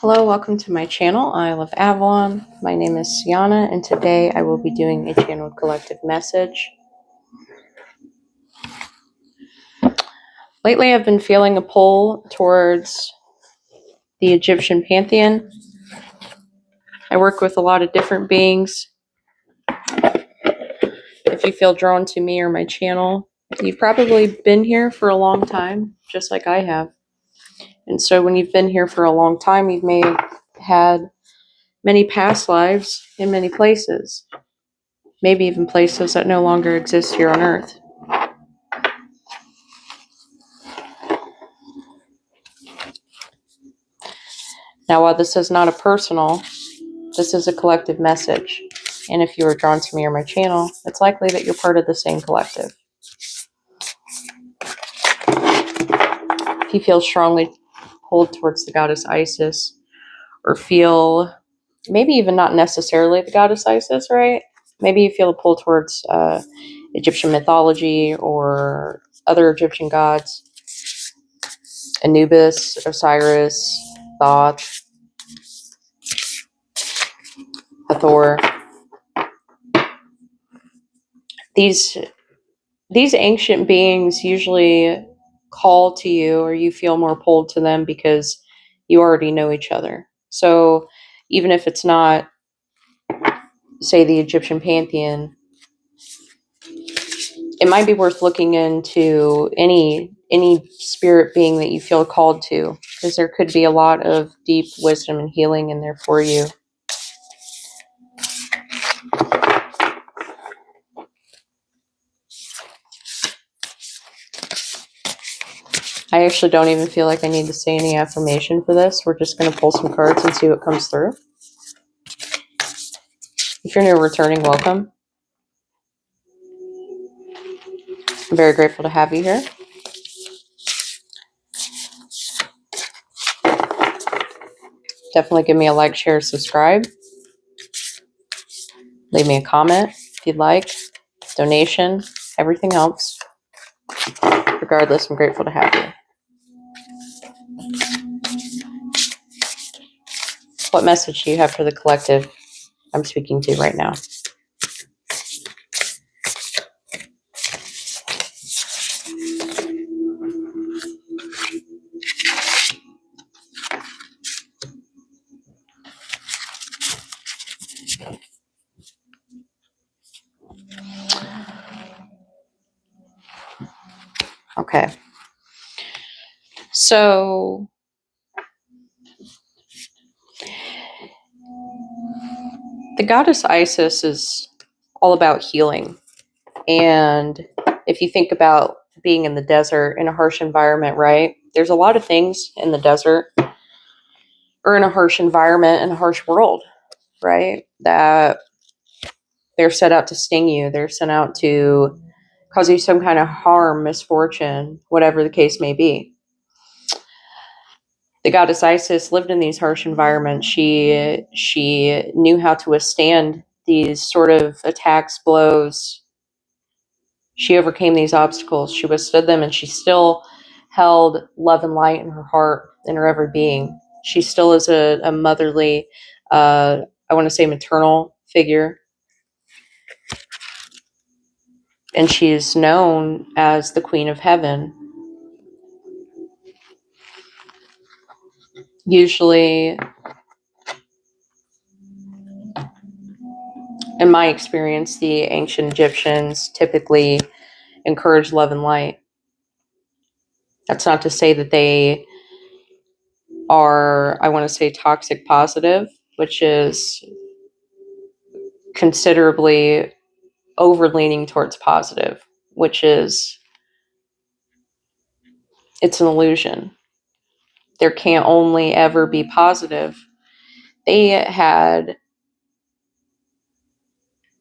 Hello, welcome to my channel, Isle of Avalon. My name is Sienna, and today I will be doing a channeled collective message. Lately, I've been feeling a pull towards the Egyptian pantheon. I work with a lot of different beings. If you feel drawn to me or my channel, you've probably been here for a long time, just like I have. And so when you've been here for a long time, you may have had many past lives in many places, maybe even places that no longer exist here on Earth. Now, while this is not a personal, this is a collective message. And if you are drawn to me or my channel, it's likely that you're part of the same collective. If you feel strongly pulled towards the goddess Isis, or feel maybe even not necessarily the goddess Isis, right? Maybe you feel a pull towards Egyptian mythology or other Egyptian gods, Anubis, Osiris, Thoth, Hathor. These ancient beings usually call to you, or you feel more pulled to them because you already know each other. So even if it's not, say, the Egyptian pantheon, it might be worth looking into any spirit being that you feel called to, because there could be a lot of deep wisdom and healing in there for you. I actually don't even feel like I need to say any affirmation for this. We're just going to pull some cards and see what comes through. If you're new or returning, welcome. I'm very grateful to have you here. Definitely give me a like, share, subscribe. Leave me a comment if you'd like. Donation, everything helps. Regardless, I'm grateful to have you. What message do you have for the collective I'm speaking to right now? Okay. So the goddess Isis is all about healing. And if you think about being in the desert in a harsh environment, right? There's a lot of things in the desert or in a harsh environment in a harsh world, right? That they're set out to sting you. They're sent out to cause you some kind of harm, misfortune, whatever the case may be. The goddess Isis lived in these harsh environments. She knew how to withstand these sort of attacks, blows. She overcame these obstacles. She withstood them, and she still held love and light in her heart, in her every being. She still is a motherly, I want to say maternal figure. And she is known as the Queen of Heaven. Usually, in my experience, the ancient Egyptians typically encourage love and light. That's not to say that they are, I want to say, toxic positive, which is considerably over leaning towards positive, which is, it's an illusion. There can't only ever be positive. They had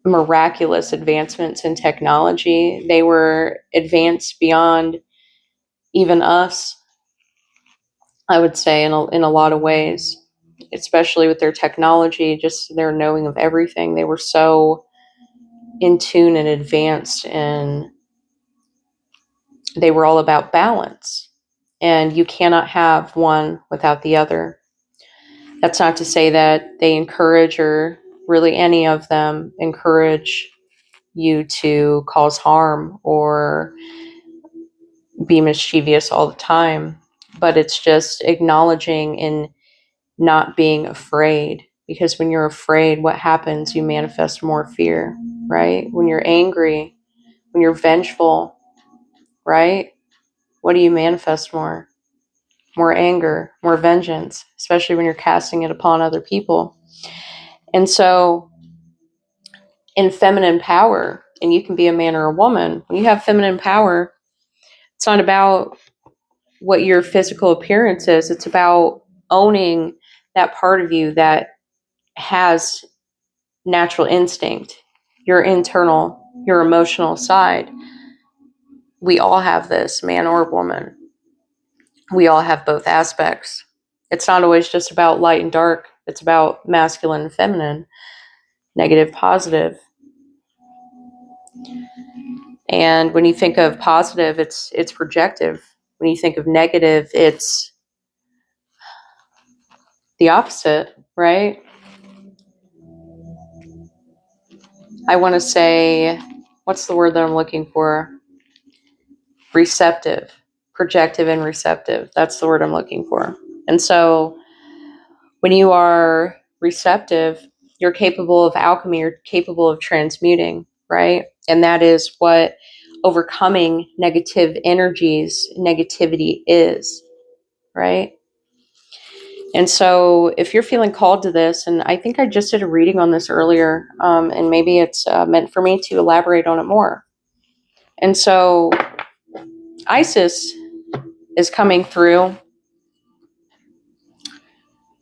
miraculous advancements in technology. They were advanced beyond even us, I would say, in a lot of ways, especially with their technology, just their knowing of everything. They were so in tune and advanced, and they were all about balance. And you cannot have one without the other. That's not to say that they encourage, or really any of them encourage you to cause harm or be mischievous all the time, but it's just acknowledging and not being afraid. Because when you're afraid, what happens? You manifest more fear, right? When you're angry, when you're vengeful, right? What do you manifest more? More anger, more vengeance, especially when you're casting it upon other people. And so, in feminine power, and you can be a man or a woman, when you have feminine power, it's not about what your physical appearance is, it's about owning that part of you that has natural instinct, your internal, your emotional side. We all have this, man or woman. We all have both aspects. It's not always just about light and dark. It's about masculine and feminine, negative, positive. And when you think of positive, it's projective. When you think of negative, it's the opposite, right? I want to say, what's the word that I'm looking for? Receptive, projective and receptive. That's the word I'm looking for. And so when you are receptive, you're capable of alchemy, you're capable of transmuting, right? And that is what overcoming negative energies, negativity is, right? And so if you're feeling called to this, and I think I just did a reading on this earlier, and maybe it's meant for me to elaborate on it more. And so Isis is coming through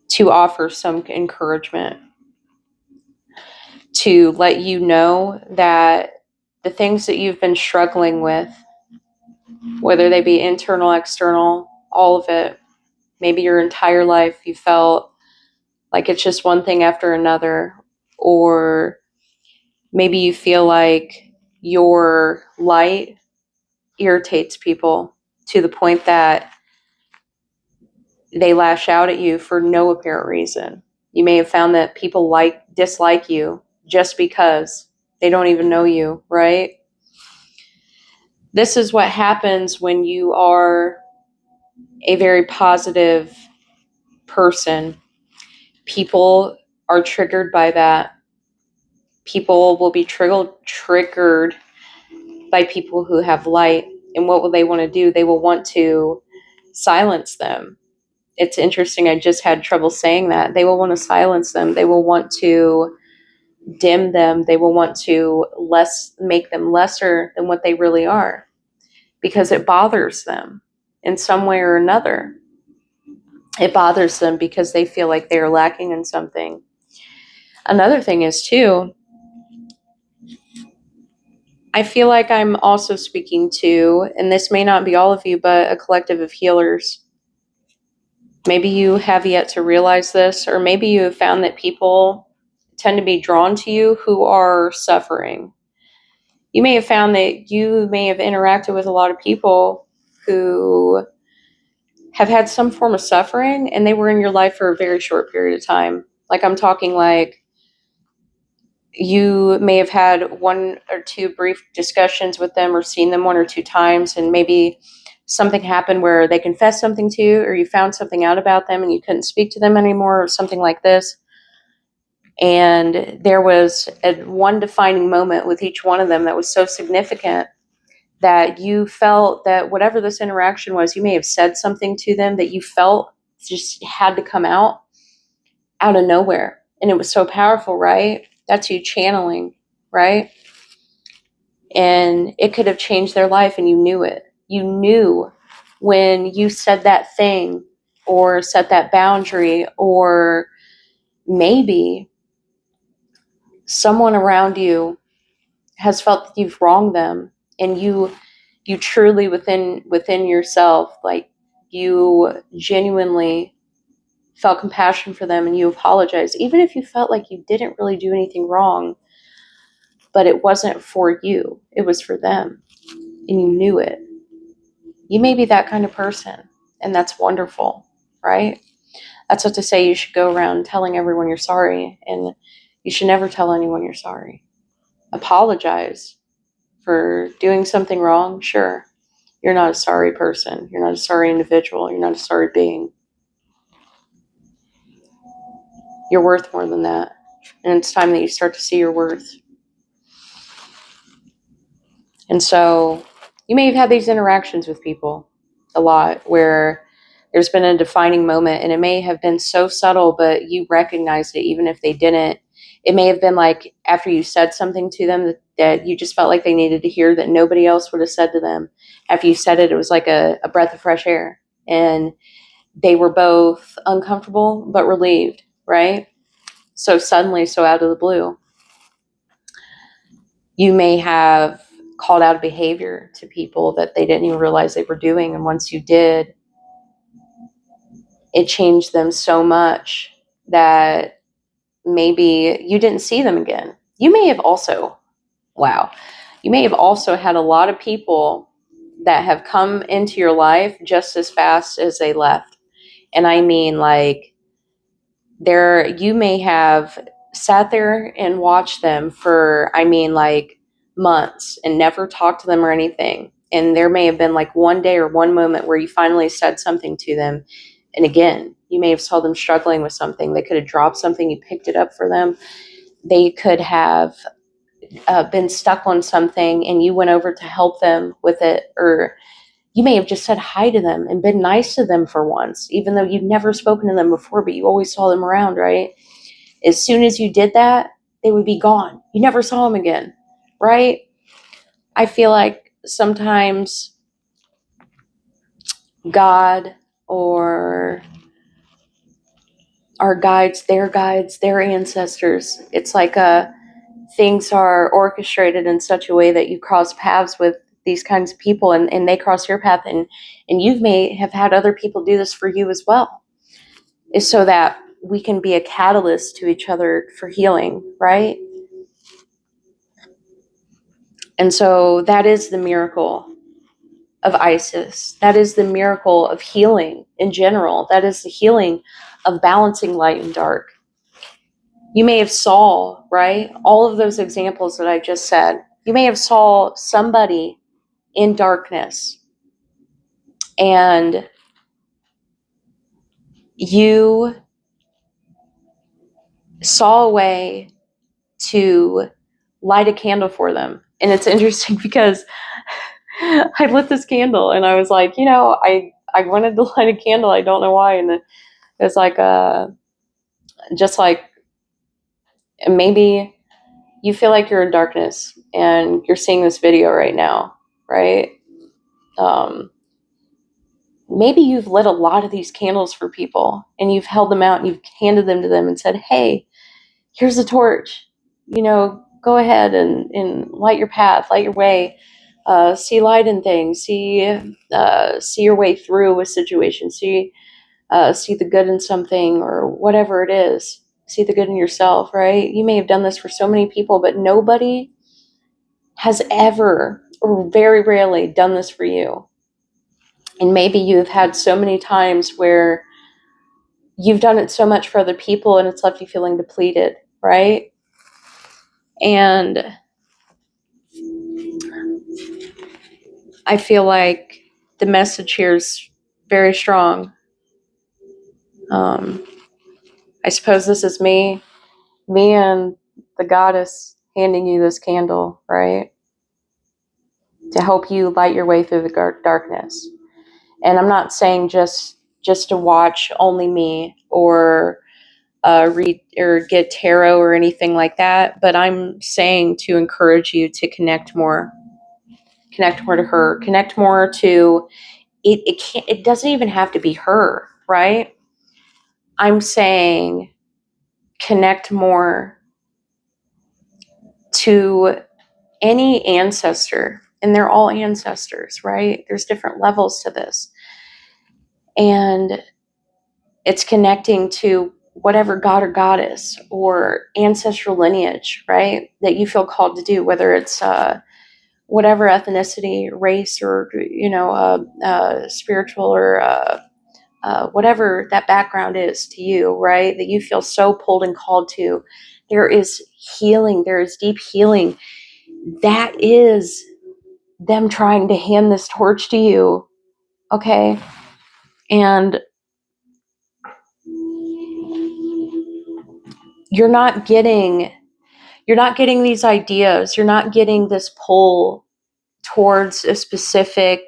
to offer some encouragement, to let you know that the things that you've been struggling with, whether they be internal, external, all of it, maybe your entire life you felt like it's just one thing after another, or maybe you feel like your light irritates people to the point that they lash out at you for no apparent reason. You may have found that people dislike you just because they don't even know you, right? This is what happens when you are a very positive person. People are triggered by that. People will be triggered by people who have light. And what will they want to do? They will want to silence them. It's interesting. I just had trouble saying that. They will want to silence them. They will want to dim them. They will want to make them lesser than what they really are, because it bothers them in some way or another. It bothers them because they feel like they're lacking in something. Another thing is, too, I feel like I'm also speaking to, and this may not be all of you, but a collective of healers. Maybe you have yet to realize this, or maybe you have found that people tend to be drawn to you who are suffering. You may have found that you may have interacted with a lot of people who have had some form of suffering, and they were in your life for a very short period of time. Like, I'm talking like you may have had one or two brief discussions with them, or seen them one or two times, and maybe something happened where they confessed something to you, or you found something out about them and you couldn't speak to them anymore, or something like this. And there was one defining moment with each one of them that was so significant that you felt that whatever this interaction was, you may have said something to them that you felt just had to come out of nowhere. And it was so powerful, right? That's you channeling, right? And it could have changed their life, and you knew it. You knew when you said that thing, or set that boundary, or maybe someone around you has felt that you've wronged them, and you truly within yourself, like, you genuinely felt compassion for them and you apologized, even if you felt like you didn't really do anything wrong, but it wasn't for you, it was for them, and you knew it. You may be that kind of person, and that's wonderful, right? That's not to say you should go around telling everyone you're sorry, and you should never tell anyone you're sorry. Apologize for doing something wrong, sure. You're not a sorry person. You're not a sorry individual. You're not a sorry being. You're worth more than that. And it's time that you start to see your worth. And so you may have had these interactions with people a lot where there's been a defining moment, and it may have been so subtle, but you recognized it even if they didn't. It may have been like after you said something to them that you just felt like they needed to hear that nobody else would have said to them. After you said it, it was like a breath of fresh air. And they were both uncomfortable but relieved, right? So suddenly, so out of the blue, you may have called out a behavior to people that they didn't even realize they were doing. And once you did, it changed them so much that maybe you didn't see them again. You may have also, wow, you may have also had a lot of people that have come into your life just as fast as they left. And I mean, like, you may have sat there and watched them for, I mean, like, months and never talked to them or anything. And there may have been like one day or one moment where you finally said something to them. And again, you may have saw them struggling with something. They could have dropped something, you picked it up for them. They could have been stuck on something and you went over to help them with it. Or you may have just said hi to them and been nice to them for once, even though you'd never spoken to them before, but you always saw them around, right? As soon as you did that, they would be gone. You never saw them again, right? I feel like sometimes God or our guides, their ancestors, it's like things are orchestrated in such a way that you cross paths with these kinds of people, and they cross your path, and you may have had other people do this for you as well, is so that we can be a catalyst to each other for healing, right? And so that is the miracle of Isis. That is the miracle of healing in general. That is the healing of balancing light and dark. You may have saw, right? All of those examples that I just said. You may have saw somebody in darkness and you saw a way to light a candle for them. And it's interesting because I lit this candle and I was like, I wanted to light a candle. I don't know why. And it was like, just like, maybe you feel like you're in darkness and you're seeing this video right now, right? Um, Maybe you've lit a lot of these candles for people and you've held them out and you've handed them to them and said, hey, here's a torch, go ahead and light your path, light your way, see light in things, see your way through a situation, see the good in something or whatever it is, see the good in yourself, right? You may have done this for so many people, but nobody has ever or very rarely done this for you. And maybe you've had so many times where you've done it so much for other people and it's left you feeling depleted, right? And I feel like the message here is very strong. I suppose this is me and the goddess handing you this candle, right? To help you light your way through the darkness. And I'm not saying just to watch only me or read or get tarot or anything like that, but I'm saying to encourage you to connect more to her, connect more to it. It doesn't even have to be her, right? I'm saying connect more to any ancestor, and they're all ancestors, right? There's different levels to this. And it's connecting to whatever god or goddess or ancestral lineage, right? That you feel called to do, whether it's whatever ethnicity, race, or spiritual or whatever that background is to you, right? That you feel so pulled and called to. There is healing. There is deep healing. That is them trying to hand this torch to you. Okay. And you're not getting these ideas. You're not getting this pull towards a specific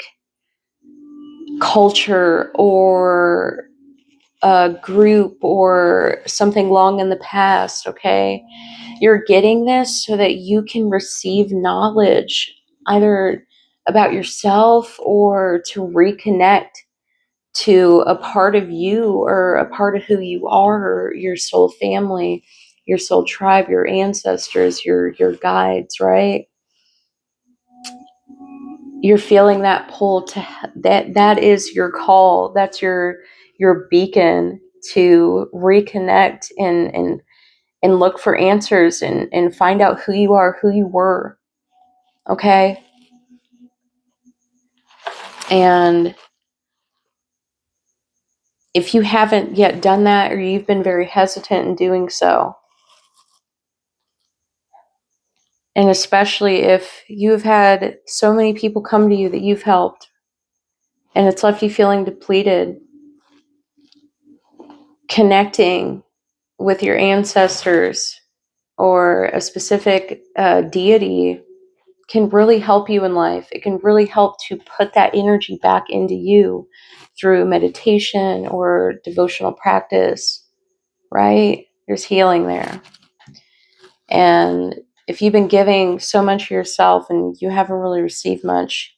culture or a group or something long in the past, okay? You're getting this so that you can receive knowledge either about yourself or to reconnect to a part of you or a part of who you are, your soul family, your soul tribe, your ancestors, your guides, right? You're feeling that pull to that is your call. That's your beacon to reconnect and look for answers and find out who you are, who you were. Okay? And if you haven't yet done that, or you've been very hesitant in doing so, and especially if you've had so many people come to you that you've helped and it's left you feeling depleted, connecting with your ancestors or a specific deity can really help you in life. It can really help to put that energy back into you through meditation or devotional practice, right? There's healing there. And if you've been giving so much of yourself and you haven't really received much,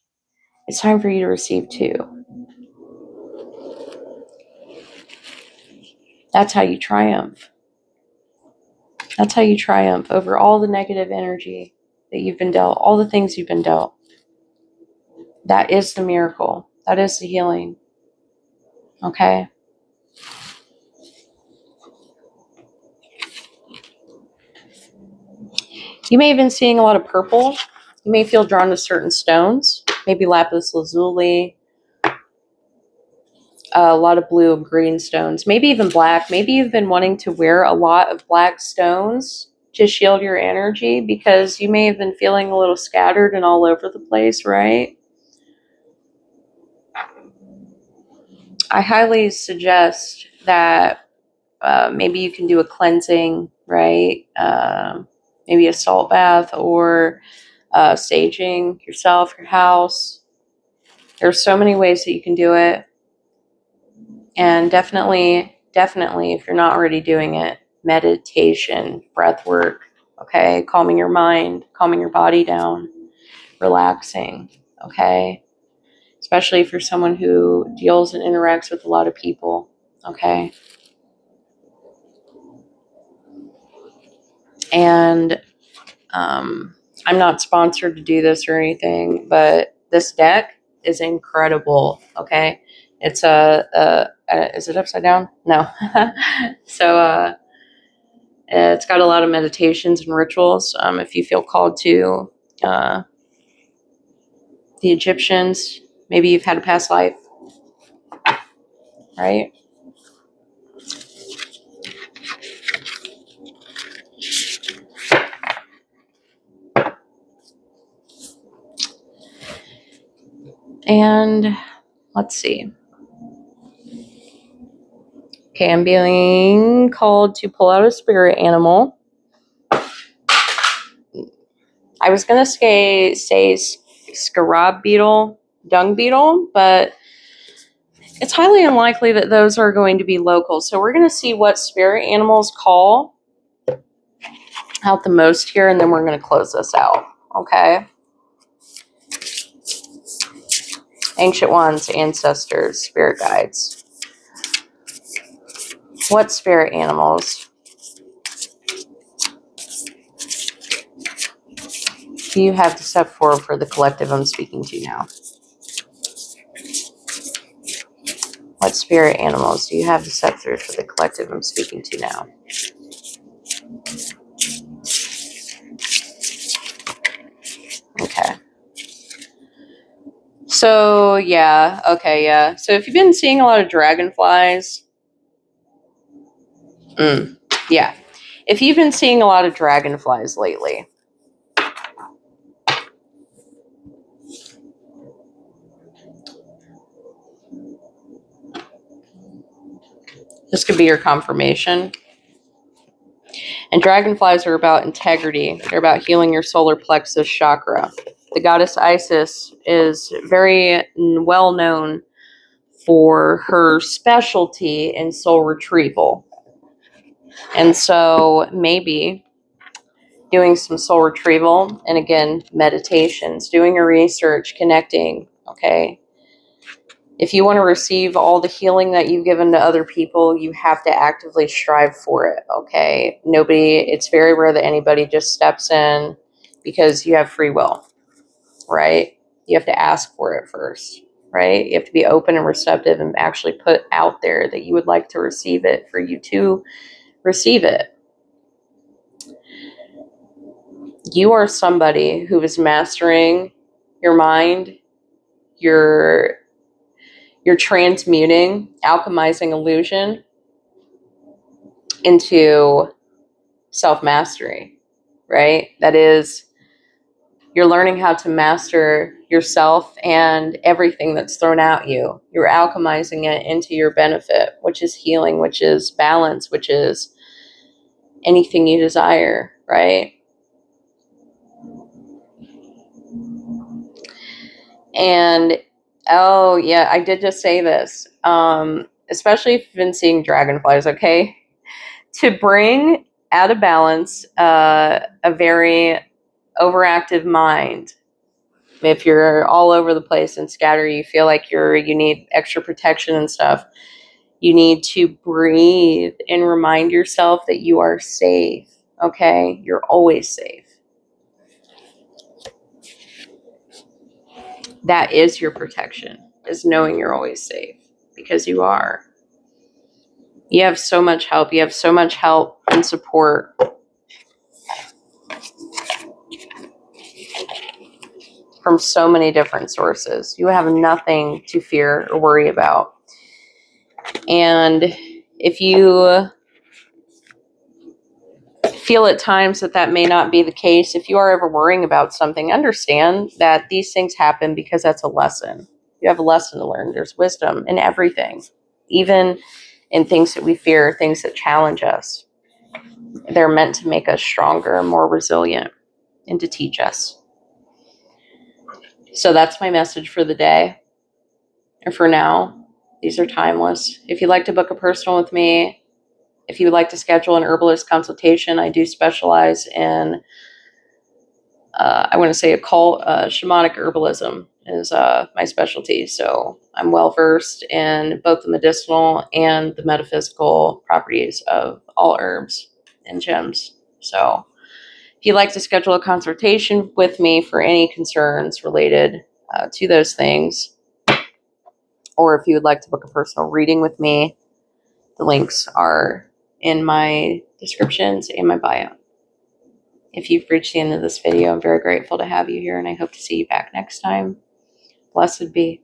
it's time for you to receive too. That's how you triumph. That's how you triumph over all the negative energy that you've been dealt, all the things you've been dealt. That is the miracle. That is the healing. Okay? You may have been seeing a lot of purple. You may feel drawn to certain stones, maybe lapis lazuli, a lot of blue and green stones, maybe even black. Maybe you've been wanting to wear a lot of black stones to shield your energy because you may have been feeling a little scattered and all over the place, right? I highly suggest that maybe you can do a cleansing, right? Maybe a salt bath or saging yourself, your house. There's so many ways that you can do it. And definitely, if you're not already doing it, meditation, breath work, okay? Calming your mind, calming your body down, relaxing, okay? Especially if you're someone who deals and interacts with a lot of people, okay? And I'm not sponsored to do this or anything, but this deck is incredible, okay? It's is it upside down? No. So, it's got a lot of meditations and rituals. If you feel called to uh, the Egyptians, maybe you've had a past life, right? And let's see. Okay, I'm being called to pull out a spirit animal. I was going to say scarab beetle, dung beetle, but it's highly unlikely that those are going to be local. So we're going to see what spirit animals call out the most here, and then we're going to close this out. Okay. Ancient ones, ancestors, spirit guides. What spirit animals do you have to step forward for the collective I'm speaking to now? What spirit animals do you have to step through for the collective I'm speaking to now? Okay. So, yeah. Okay, yeah. So if you've been seeing a lot of dragonflies, yeah. If you've been seeing a lot of dragonflies lately, this could be your confirmation. And dragonflies are about integrity. They're about healing your solar plexus chakra. The goddess Isis is very well known for her specialty in soul retrieval. And so maybe doing some soul retrieval and again, meditations, doing your research, connecting, okay? If you want to receive all the healing that you've given to other people, you have to actively strive for it, okay? It's very rare that anybody just steps in because you have free will, right? You have to ask for it first, right? You have to be open and receptive and actually put out there that you would like to receive it for you to receive it. You are somebody who is mastering your mind, you're transmuting, alchemizing illusion into self-mastery, right? That is, you're learning how to master yourself and everything that's thrown at you. You're alchemizing it into your benefit, which is healing, which is balance, which is anything you desire, right? And oh yeah, I did just say this. Especially if you've been seeing dragonflies, okay? To bring out of balance a very overactive mind. If you're all over the place and scattered, you feel like you need extra protection and stuff. You need to breathe and remind yourself that you are safe. Okay? You're always safe. That is your protection, is knowing you're always safe, because you are. You have so much help. You have so much help and support from so many different sources. You have nothing to fear or worry about. And if you feel at times that may not be the case, if you are ever worrying about something, understand that these things happen because that's a lesson. You have a lesson to learn. There's wisdom in everything, even in things that we fear, things that challenge us. They're meant to make us stronger, more resilient, and to teach us. So that's my message for the day. And for now, these are timeless. If you'd like to book a personal with me, if you would like to schedule an herbalist consultation, I do specialize in, I want to say occult, shamanic herbalism is my specialty. So I'm well versed in both the medicinal and the metaphysical properties of all herbs and gems. So if you'd like to schedule a consultation with me for any concerns related to those things, or if you would like to book a personal reading with me, the links are in my descriptions and my bio. If you've reached the end of this video, I'm very grateful to have you here, and I hope to see you back next time. Blessed be.